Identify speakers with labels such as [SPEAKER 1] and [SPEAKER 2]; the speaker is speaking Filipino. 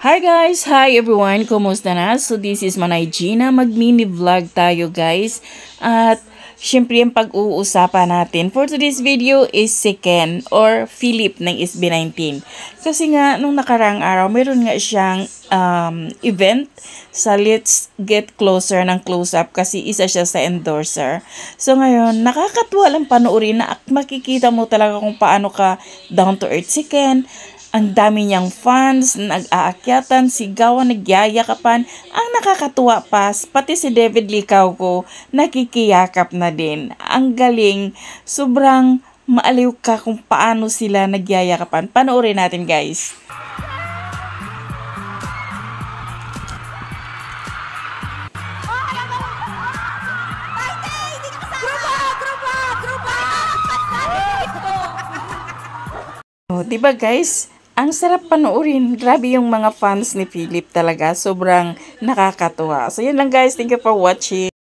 [SPEAKER 1] Hi guys! Hi everyone! Kumusta na? So this is Manay Gina. Mag-mini vlog tayo guys. At syempre yung pag-uusapan natin for today's video is si Ken or Philip ng SB19. Kasi nga nung nakarang araw meron nga siyang event sa Let's Get Closer ng close-up kasi isa siya sa endorser. So ngayon nakakatuwa lang panoorin na makikita mo talaga kung paano ka down to earth si Ken. Ang dami niyang fans, nag-aakyatan, sigawan, nagyayakapan. Ang nakakatuwa pa, pati si David Licauco, nakikiyakap na din. Ang galing, sobrang maaliw ka kung paano sila nagyayakapan. Panoorin natin guys. Oh, diba guys? Ang sarap panoorin. Grabe yung mga fans ni Philip talaga. Sobrang nakakatuwa. So, yun lang guys. Thank you for watching.